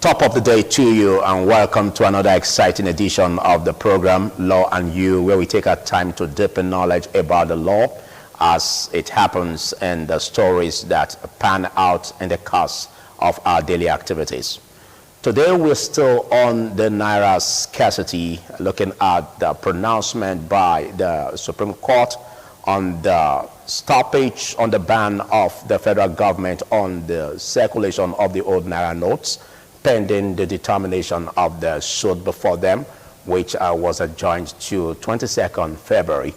Top of the day to you, and welcome to another exciting edition of the program Law and You, where we take our time to deepen knowledge about the law as it happens and the stories that pan out in the course of our daily activities. Today we're still on the Naira scarcity, looking at the pronouncement by the Supreme Court on the stoppage on the ban of the federal government on the circulation of the old Naira notes, pending the determination of the suit before them, which was adjourned to 22nd February.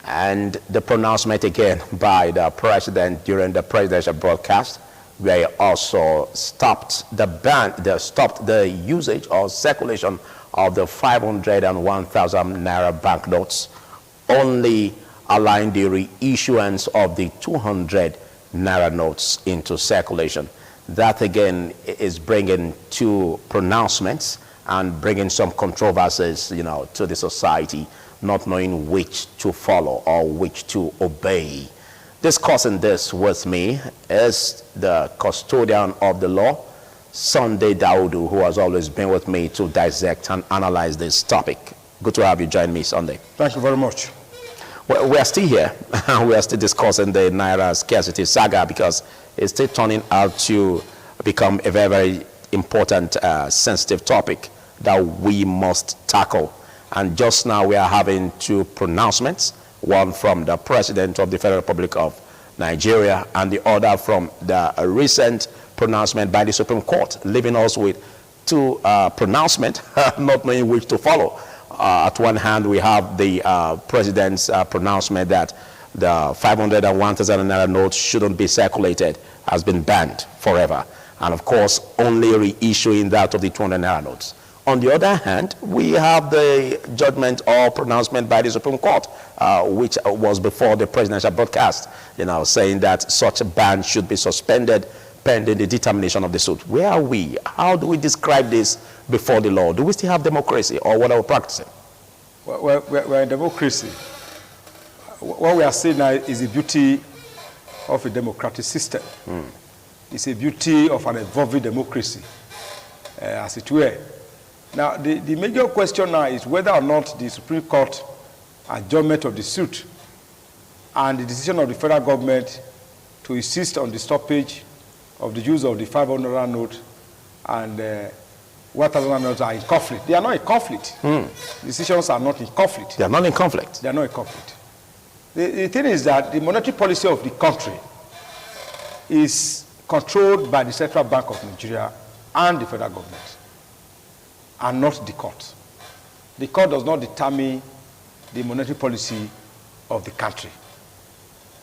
And the pronouncement again by the president during the presidential broadcast, where he also stopped the usage or circulation of the 500 and 1,000 Naira banknotes, only allowing the reissuance of the 200 Naira notes into circulation. That again is bringing two pronouncements and bringing some controversies, to the society, not knowing which to follow or which to obey. Discussing this with me is the custodian of the law, Sunday Daudu, who has always been with me to dissect and analyze this topic. Good to have you join me, Sunday. Thank you very much. Well, we are still here. We are still discussing the Naira scarcity saga because it's still turning out to become a very, very important, sensitive topic that we must tackle. And just now we are having two pronouncements, one from the President of the Federal Republic of Nigeria and the other from the recent pronouncement by the Supreme Court, leaving us with two pronouncements, not knowing which to follow. At one hand, we have the President's pronouncement that the 500 and 1,000 Naira notes shouldn't be circulated, has been banned forever. And of course, only reissuing that of the 200 Naira notes. On the other hand, we have the judgment or pronouncement by the Supreme Court, which was before the presidential broadcast, saying that such a ban should be suspended pending the determination of the suit. Where are we? How do we describe this before the law? Do we still have democracy, or what are we practicing? Well, we're in democracy. What we are saying now is the beauty of a democratic system. It's a beauty of an evolving democracy, as it were. Now, the major question now is whether or not the Supreme Court adjournment of the suit and the decision of the federal government to insist on the stoppage of the use of the 500 note and 1,000 notes are in conflict. They are not in conflict. Decisions are not in conflict. They are not in conflict. They are not in conflict. The thing is that the monetary policy of the country is controlled by the Central Bank of Nigeria and the federal government, and not the court. The court does not determine the monetary policy of the country.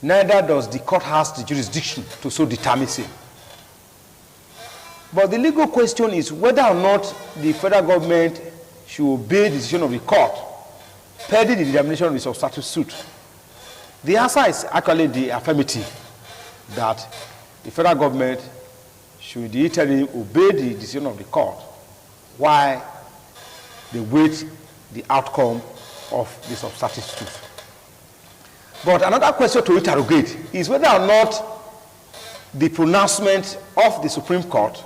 Neither does the court has the jurisdiction to so determine it. But the legal question is whether or not the federal government should obey the decision of the court pending the determination of the substantive suit. The answer is actually the affirmative, that the federal government should in the interim obey the decision of the court while they wait the outcome of the substantive suit. But another question to interrogate is whether or not the pronouncement of the Supreme Court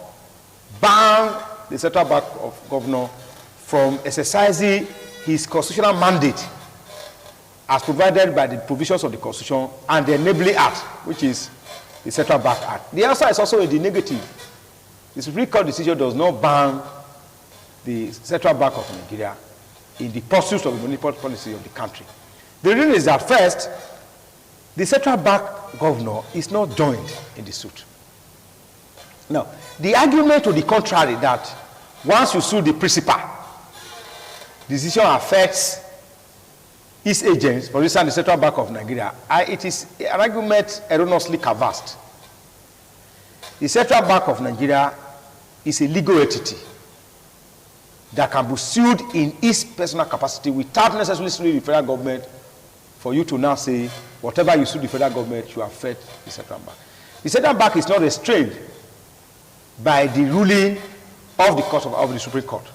banned the Central Bank of Governor from exercising his constitutional mandate as provided by the provisions of the Constitution and the Enabling Act, which is the Central Bank Act. The answer is also in the negative. The Supreme Court decision does not ban the Central Bank of Nigeria in the pursuit of the monetary policy of the country. The reason is that first, the Central Bank Governor is not joined in the suit. Now, the argument to the contrary that once you sue the principal, the decision affects its agents, for instance, the Central Bank of Nigeria, it is an argument erroneously canvassed. The Central Bank of Nigeria is a legal entity that can be sued in its personal capacity without necessarily suing the federal government for you to now say whatever you sue the federal government should affect the Central Bank. The Central Bank is not restrained by the ruling of the court of the Supreme Court.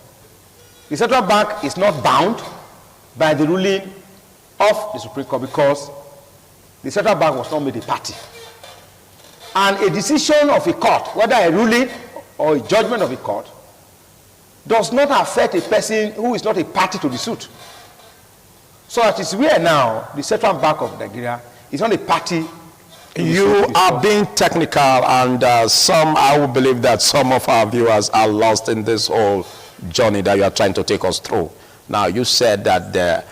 The Central Bank is not bound by the ruling of the Supreme Court because the Central Bank was not made a party. And a decision of a court, whether a ruling or a judgment of a court, does not affect a person who is not a party to the suit. So that is where now the Central Bank of Nigeria is not a party. You are being technical, and I will believe that some of our viewers are lost in this whole journey that you are trying to take us through. Now, you said that the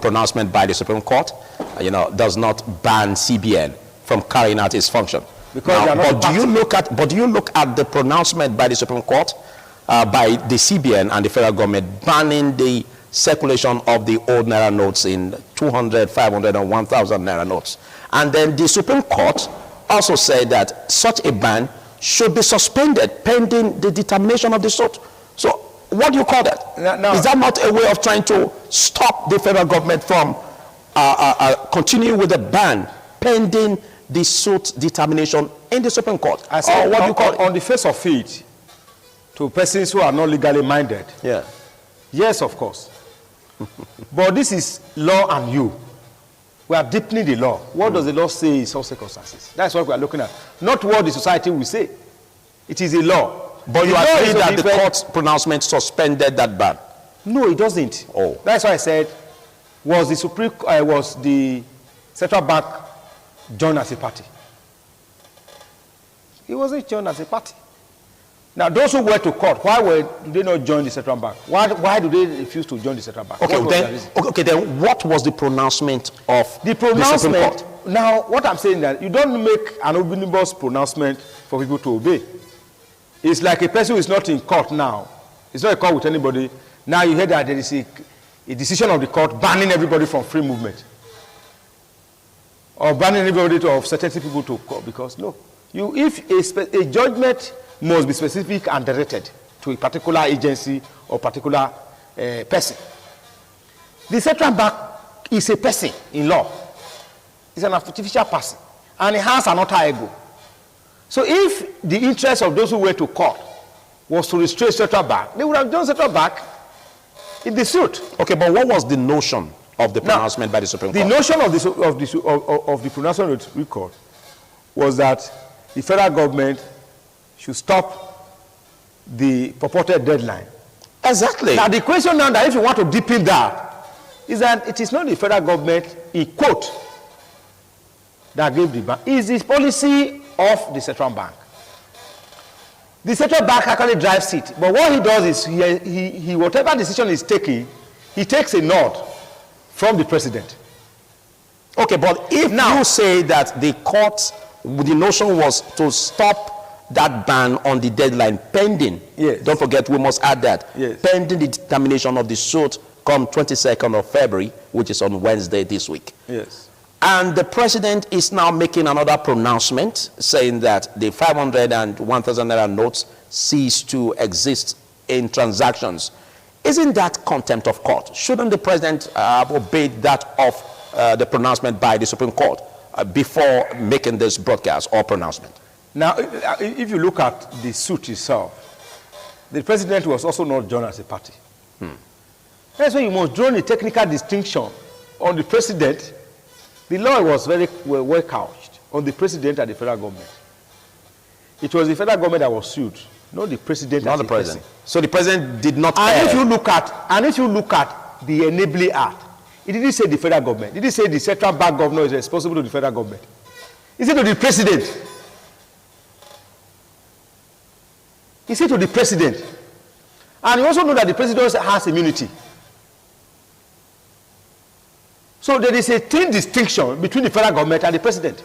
pronouncement by the Supreme Court, does not ban CBN from carrying out its function. But do you look at the pronouncement by the Supreme Court, by the CBN and the federal government banning the circulation of the old Naira notes in 200, 500, and 1,000 Naira notes? And then the Supreme Court also said that such a ban should be suspended pending the determination of the suit. So what do you call that? Is that not a way of trying to stop the federal government from continuing with the ban pending the suit determination in the Supreme Court? I said, what do you call it? On the face of it, to persons who are not legally minded, yeah. Yes, of course. But this is law and you. We are deepening the law. What does the law say in such circumstances? That's what we are looking at. Not what the society will say. It is a law. But you are saying that the court's pronouncement suspended that ban? No, it doesn't. Oh. That's why I said, was the Central Bank joined as a party? It wasn't joined as a party. Now, those who went to court, why did they not join the Central Bank? Why do they refuse to join the Central Bank? Okay, then what was the pronouncement of the pronouncement? Now, what I'm saying is that you don't make an omnibus pronouncement for people to obey. It's like a person who is not in court now. It's not a court with anybody. Now you hear that there is a decision of the court banning everybody from free movement. Or banning everybody of certain people to court. Because no, if a judgment must be specific and directed to a particular agency or particular person. The Central Bank is a person in law. It's an artificial person. And it has an alter ego. So if the interest of those who went to court was to restrain Central Bank, they would have done Central Bank in the suit. Okay, but what was the notion of the pronouncement by the Supreme Court? The notion of the pronouncement of the Supreme Court was that the federal government should stop the purported deadline. Exactly. Now the question now that if you want to deepen that is that it is not the federal government, in quote, that gave the ban. It's the policy of the Central Bank. The Central Bank actually drives it, but what he does is he whatever decision is taking, he takes a nod from the president. Okay, but if now you say that the court, the notion was to stop that ban on the deadline pending. Yes. Don't forget, we must add that. Yes. Pending the determination of the suit come 22nd of February, which is on Wednesday this week. Yes. And the president is now making another pronouncement saying that the 500 and 1,000 Naira notes cease to exist in transactions. Isn't that contempt of court? Shouldn't the president obey that of the pronouncement by the Supreme Court before making this broadcast or pronouncement? Now, if you look at the suit itself, the president was also not joined as a party. That's why you must draw a technical distinction on the president. The law was very well couched on the president and the federal government. It was the federal government that was sued, not the president. Not the president. So the president did not. And if you look at the Enabling Act, it didn't say the federal government. It didn't say the Central Bank governor is responsible to the federal government. It said to the president. He said to the president. And you also know that the president has immunity. So there is a thin distinction between the federal government and the president.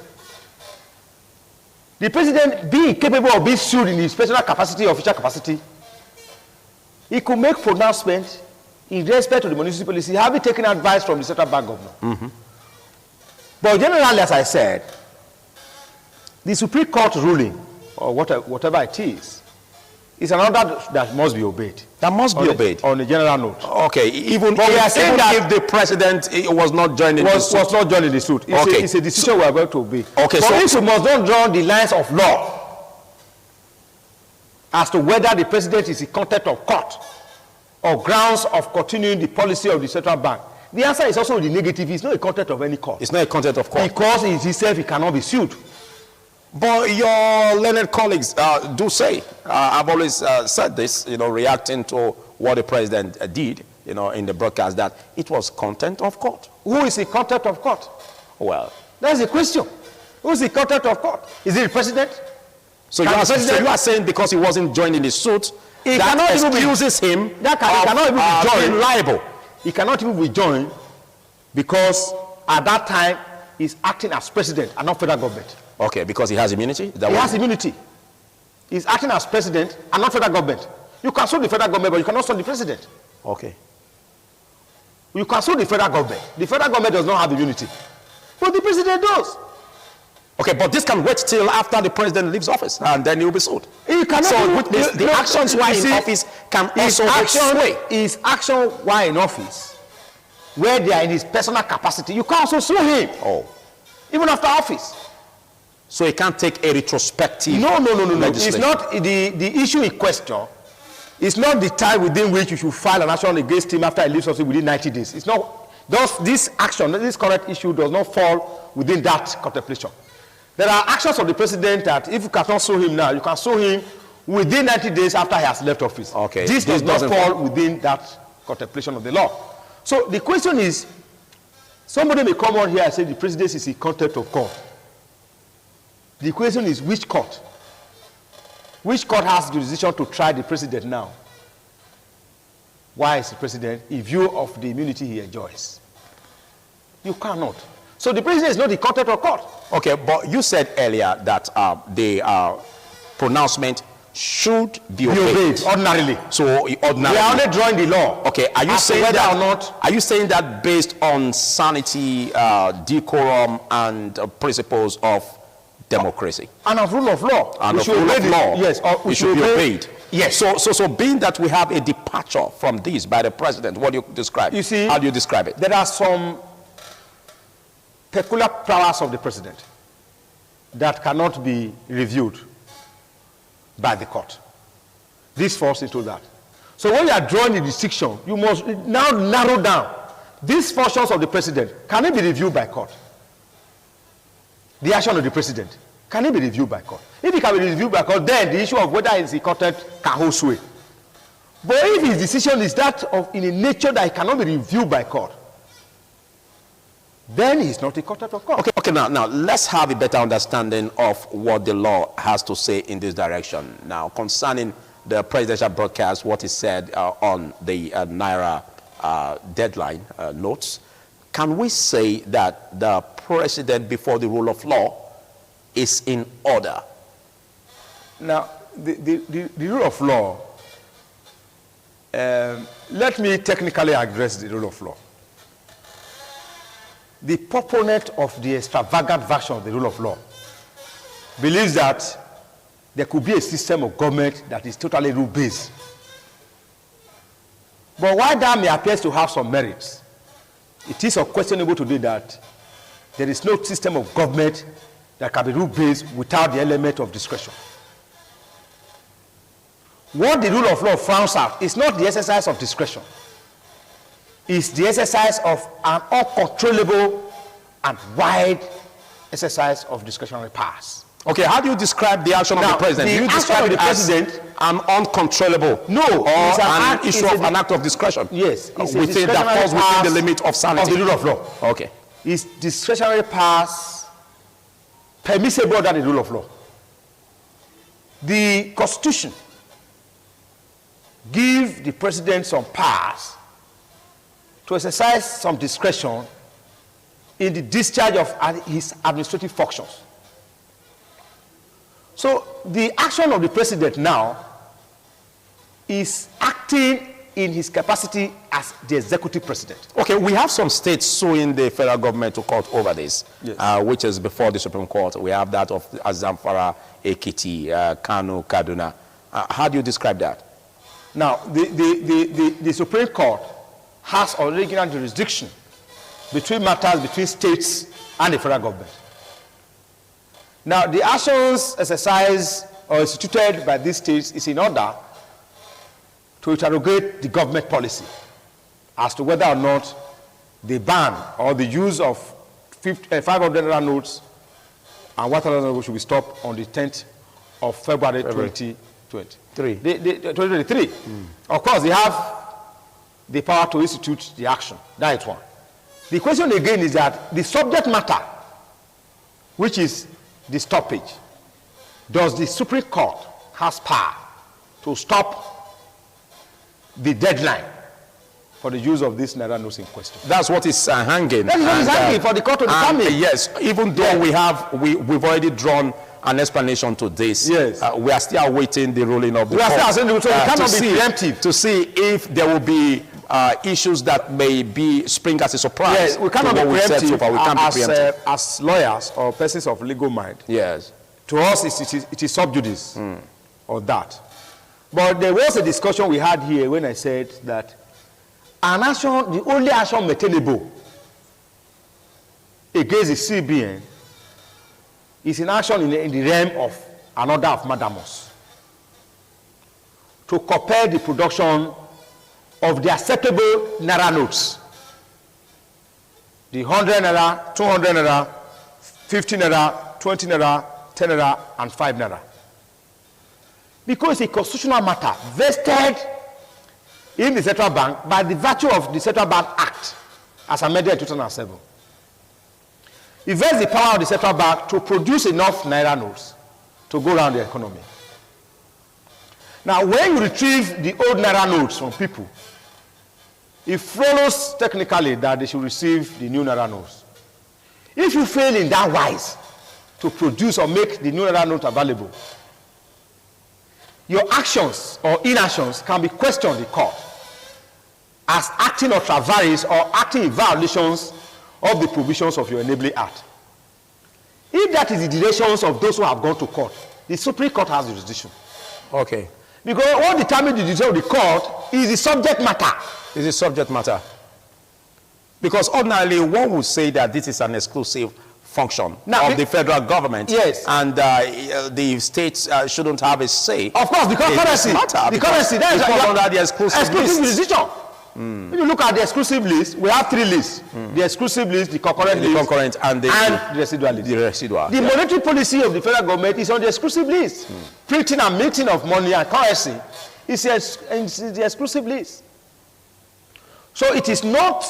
The president, being capable of being sued in his personal capacity, official capacity, he could make pronouncements in respect to the monetary policy, having taken advice from the Central Bank governor. But generally, as I said, the Supreme Court ruling, or whatever it is an order that must be obeyed. That must be obeyed. On a general note. Okay, even if the president was not joining the suit. Was not joining the suit. It's a decision we are going to obey. Okay, but if we must not draw the lines of law as to whether the president is in contempt of court or grounds of continuing the policy of the Central Bank, the answer is also the negative. It's not a contempt of any court. It's not a contempt of court. Because in itself he cannot be sued. But your learned colleagues do say, I've always said this, reacting to what the president did, in the broadcast, that it was contempt of court. Who is the contempt of court? Well, that's the question. Who is the contempt of court? Is it the president? So you are saying because he wasn't joined in the suit, that excuses him he cannot even be joined. Being liable. He cannot even be joined because at that time he's acting as president and not federal government. Okay, because he has immunity? He has immunity. He's acting as president and not federal government. You can sue the federal government, but you cannot sue the president. Okay. You can sue the federal government. The federal government does not have immunity, but the president does. Okay, but this can wait till after the president leaves office, and then he will be sued. He cannot. So the actions while in office can also hold sway. His action while in office, where they are in his personal capacity, you can also sue him. Oh. Even after office. So he can't take a retrospective. No. It's not the issue in question. It's not the time within which you should file an action against him after he leaves office within 90 days. It's not. This action, this current issue, does not fall within that contemplation. There are actions of the president that if you cannot sue him now, you can sue him within 90 days after he has left office. Okay. This does not fall within that contemplation of the law. So the question is, somebody may come on here and say the president is in contempt of court. The question is, which court? Which court has jurisdiction to try the president now? Why is the president in view of the immunity he enjoys? You cannot. So the president is not the contempt of court. Okay, but you said earlier that the pronouncement should be obeyed ordinarily. So ordinarily. We are only drawing the law. Okay, are you saying that or not? Are you saying that based on sanity, decorum, and principles of democracy and of rule of law? And of rule of law. Yes, we should be obeyed. Yes. So being that we have a departure from this by the president, what do you describe? You see, how do you describe it? There are some peculiar powers of the president that cannot be reviewed by the court. This falls into that. So when you are drawing the distinction, you must now narrow down these functions of the president. Can it be reviewed by court? The action of the president, can it be reviewed by court? If it can be reviewed by court, then the issue of whether it's a contempt can hold sway. But if his decision is that of in a nature that it cannot be reviewed by court, then he's not a contempt of court. Okay. Now let's have a better understanding of what the law has to say in this direction. Now, concerning the presidential broadcast, what is said on the Naira deadline notes, can we say that the president before the rule of law is in order? Now, the rule of law, let me technically address the rule of law. The proponent of the extravagant version of the rule of law believes that there could be a system of government that is totally rule-based. But while that may appear to have some merits, it is unquestionable today that there is no system of government that can be rule-based without the element of discretion. What the rule of law frowns at is not the exercise of discretion. It's the exercise of an uncontrollable and wide exercise of discretionary powers. Okay, how do you describe the action of the president? Do you describe it as an uncontrollable? No, or an issue of an act of discretion? Yes, it's within that falls within the limit of sanity of the rule of law. Okay. Is discretionary powers permissible under the rule of law? The Constitution gives the president some powers to exercise some discretion in the discharge of his administrative functions. So the action of the president now is acting in his capacity as the executive president. Okay, we have some states suing the federal government to court over this, yes. Which is before the Supreme Court. We have that of Zamfara, Ekiti, Kano, Kaduna. How do you describe that? Now, the Supreme Court has original jurisdiction between matters between states and the federal government. Now, the actions exercised or instituted by these states is in order to interrogate the government policy as to whether or not the ban or the use of 500 Naira notes and 1,000 naira note should be stopped on the 10th of February 2023. 2023. Of course, they have the power to institute the action. That is one. The question again is that the subject matter, which is the stoppage, does the Supreme Court has power to stop the deadline for the use of this Naira notes in question? That's what is hanging. That is what is hanging for the court to determine. Yes, even though we've already drawn an explanation to this. Yes. We are still awaiting the ruling of the court. We are still, so we cannot be preemptive. To see if there will be issues that may be spring as a surprise. Yes, we cannot be preemptive, so far. We can't be preemptive. As lawyers or persons of legal mind. Yes. To us, it is sub judice on that. But there was a discussion we had here when I said that an action, the only action maintainable against the CBN is an action in the realm of an order of mandamus to compare the production of the acceptable Naira notes, the 100 Naira, 200 Naira, 50 Naira, 20 Naira, 10 Naira, and 5 Naira. Because it's a constitutional matter vested in the Central Bank by the virtue of the Central Bank Act as amended in 2007. It vests the power of the Central Bank to produce enough Naira notes to go around the economy. Now, when you retrieve the old Naira notes from people, it follows technically that they should receive the new Naira notes. If you fail in that wise to produce or make the new Naira note available, your actions or inactions can be questioned in court as acting or travaris or acting in violations of the provisions of your enabling act. If that is the directions of those who have gone to court, the Supreme Court has jurisdiction. Okay. Because what determines the decision of the court is the subject matter. Is the subject matter. Because ordinarily one would say that this is an exclusive function of the federal government. Yes. And the states shouldn't have a say. Of course, because currency. The currency, that is under the exclusive jurisdiction. If you look at the exclusive list, we have 3 lists. The exclusive list, the concurrent list, and the residual list. The residual. The monetary policy of the federal government is on the exclusive list. Printing and minting of money and currency is the exclusive list. So it is not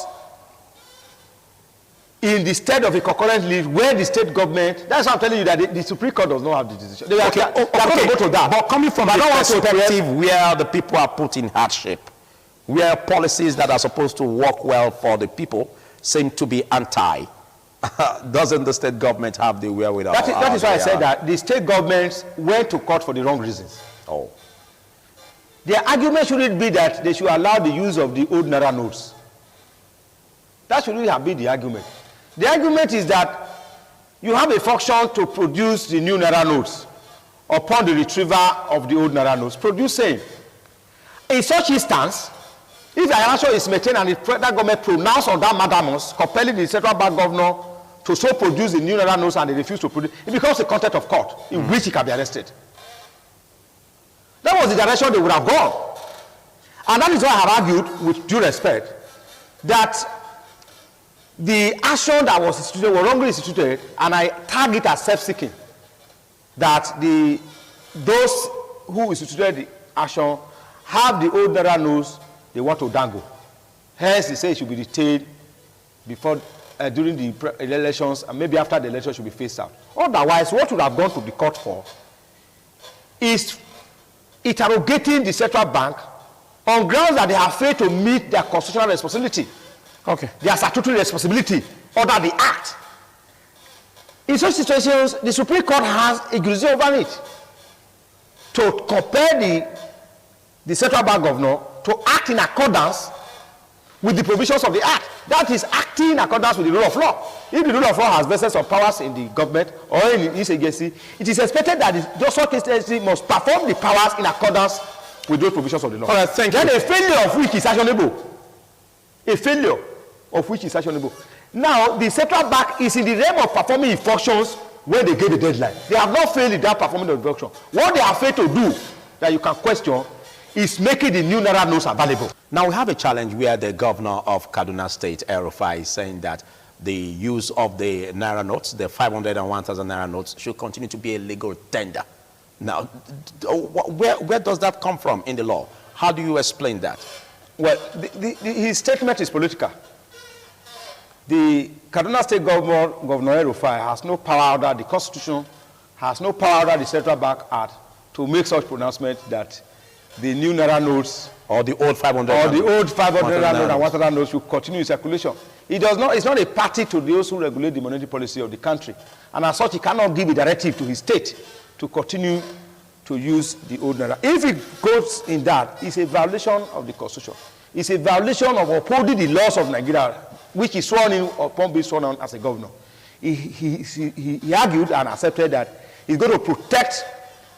in the stead of a concurrent list where the state government, that's why I'm telling you that the Supreme Court does not have the decision. They are going to go to that. But coming from the perspective where the people are put in hardship, where policies that are supposed to work well for the people seem to be anti, doesn't the state government have the wherewithal? That is why I said that the state governments went to court for the wrong reasons. Oh. Their argument shouldn't be that they should allow the use of the old Naira notes. That shouldn't have been the argument. The argument is that you have a function to produce the new Naira notes upon the retrieval of the old Naira notes. Produce same. In such instance, if the action is maintained and the federal government pronounce on that mandamus, compelling the central bank governor to so produce the new Naira notes and they refuse to produce, it becomes a contempt of court in which he can be arrested. That was the direction they would have gone. And that is why I have argued, with due respect, that the action that was instituted was wrongly instituted, and I tag it as self-seeking. That those who instituted the action have the old Naira notes they want to dangle. Hence, they say it should be detained before, during the elections, and maybe after the election should be phased out. Otherwise, what would have gone to the court for is interrogating the central bank on grounds that they have failed to meet their constitutional responsibility. Okay. Their statutory responsibility under the act. In such situations, the Supreme Court has a jurisdiction over it to compel the central bank governor to act in accordance with the provisions of the act. That is acting in accordance with the rule of law. If the rule of law has vested some powers in the government or in its agency, it is expected that the such agency must perform the powers in accordance with those provisions of the law. All right, thank you. Then a failure of which is actionable. A failure of which is actionable. Now, the central bank is in the realm of performing its functions when they get the deadline. They have not failed in that performing of the function. What they have failed to do that you can question is making the new Naira notes available. Now we have a challenge where the governor of Kaduna State, El-Rufai, is saying that the use of the Naira notes, the 500 and 1,000 Naira notes, should continue to be a legal tender. Now, where does that come from in the law? How do you explain that? Well, his statement is political. The Kaduna State Governor, Governor Defiles, has no power under the Constitution, has no power under the Central Bank Act to make such pronouncement that the new Naira notes or the old 500 or the old 500 Naira note and 1,000 notes should continue in circulation. It does not. It's not a party to those who regulate the monetary policy of the country, and as such, he cannot give a directive to his state to continue to use the old Naira. If it goes in that, it's a violation of the Constitution. It's a violation of upholding the laws of Nigeria, which is sworn in upon being sworn on as a governor. He argued and accepted that he's going to protect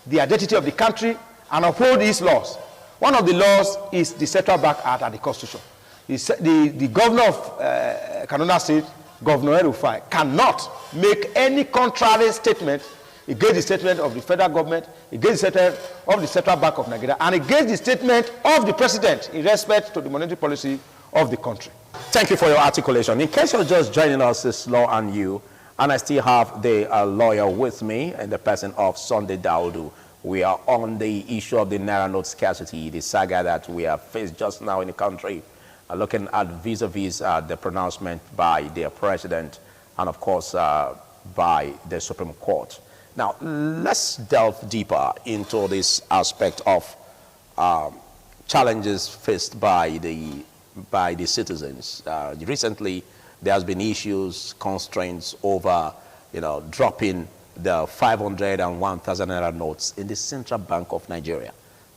the identity of the country and uphold these laws. One of the laws is the Central Bank Act and the Constitution. The governor of Kaduna State, Governor Defiles, cannot make any contrary statement against the statement of the federal government, against the statement of the Central Bank of Nigeria, and against the statement of the president in respect to the monetary policy of the country. Thank you for your articulation. In case you're just joining us, this Law and You, and I still have the lawyer with me in the person of Sunday Daudu. We are on the issue of the Naira note scarcity, the saga that we have faced just now in the country, looking at vis-a-vis the pronouncement by the president and, of course, by the Supreme Court. Now, let's delve deeper into this aspect of challenges faced by the citizens. Recently, there has been issues, constraints over, dropping the 500 and 1,000 Naira notes in the Central Bank of Nigeria.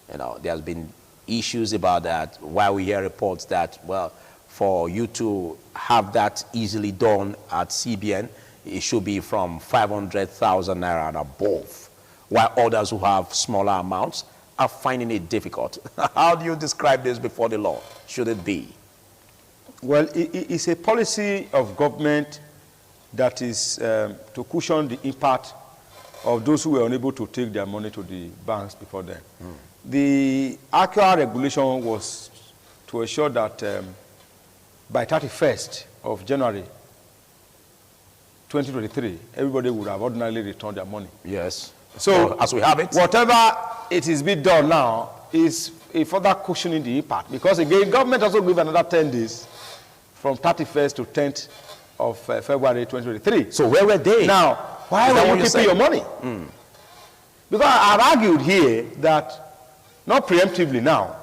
There has been issues about that, while we hear reports that, well, for you to have that easily done at CBN, it should be from 500,000 Naira and above, while others who have smaller amounts are finding it difficult. How do you describe this before the law? Should it be? Well, it's a policy of government that is to cushion the impact of those who were unable to take their money to the banks before then. The actual regulation was to ensure that by 31st of January 2023, everybody would have ordinarily returned their money. Yes. So, as we have it, whatever it is being done now is a further cushioning the impact, because again, government also give another 10 days from 31st to 10th of February 2023. So where were they? Now, why were you keeping your money? Because I've argued here that, not preemptively now,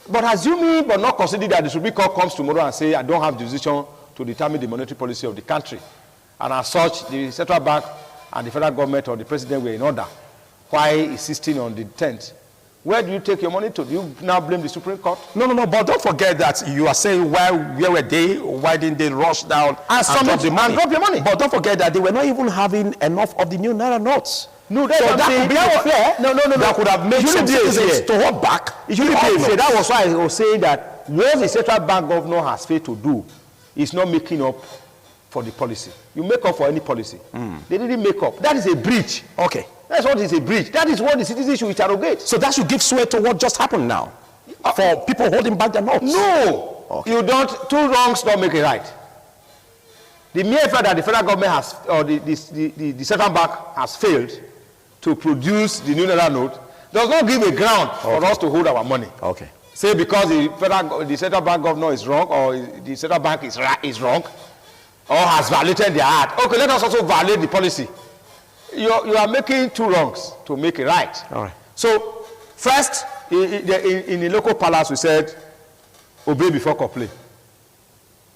but assuming but not considering that the Supreme Court comes tomorrow and say, I don't have jurisdiction to determine the monetary policy of the country, and as such, the central bank and the federal government or the president were in order, why insisting on the 10th? Where do you take your money to? Do you now blame the Supreme Court? No, but don't forget that you are saying, where were they? Why didn't they rush down and drop the money? Drop your money. But don't forget that they were not even having enough of the new Naira notes. No, that could be fair. No. That could have made some citizens to hold back. It shouldn't be fair. That was why I was saying that what the central bank governor has failed to do is not making up for the policy. You make up for any policy. They didn't make up. That is a breach. Okay. That's what is a breach. That is what the citizens should interrogate. So that should give sway to what just happened now for people holding back their notes. No. Okay. You don't. Two wrongs don't make it right. The mere fact that the federal government has, or the central bank has failed to produce the new Naira note does not give a ground for us to hold our money. Okay. Say because the central bank governor is wrong, or the central bank is wrong, or has violated their act. Okay, let us also violate the policy. You are making two wrongs to make it right. All right. So, first, in the local palace, we said, obey before complain.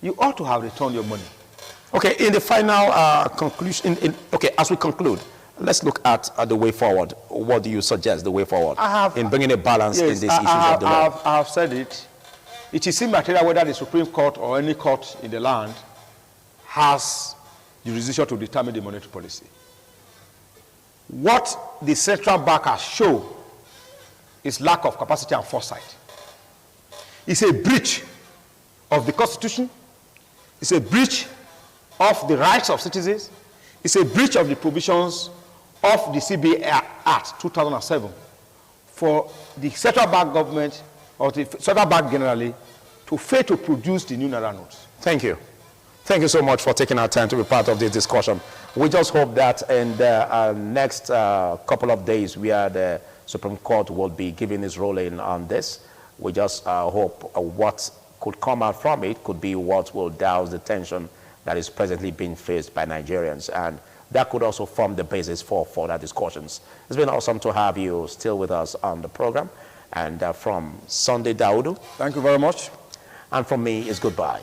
You ought to have returned your money. Okay, in the final conclusion, okay, as we conclude, let's look at the way forward. What do you suggest the way forward in bringing a balance in these issues of the law? I have said it. It is immaterial whether the Supreme Court or any court in the land has jurisdiction to determine the monetary policy. What the central bank has shown is lack of capacity and foresight. It's a breach of the Constitution. It's a breach of the rights of citizens. It's a breach of the provisions of the CBA Act 2007 for the central bank government, or the central bank generally, to fail to produce the new Naira notes. Thank you. Thank you so much for taking our time to be part of this discussion. We just hope that in the next couple of days, where the Supreme Court will be giving its ruling on this, we just hope what could come out from it could be what will douse the tension that is presently being faced by Nigerians. And that could also form the basis for further discussions. It's been awesome to have you still with us on the program. And from Sunday Daudu. Thank you very much. And from me, it's goodbye.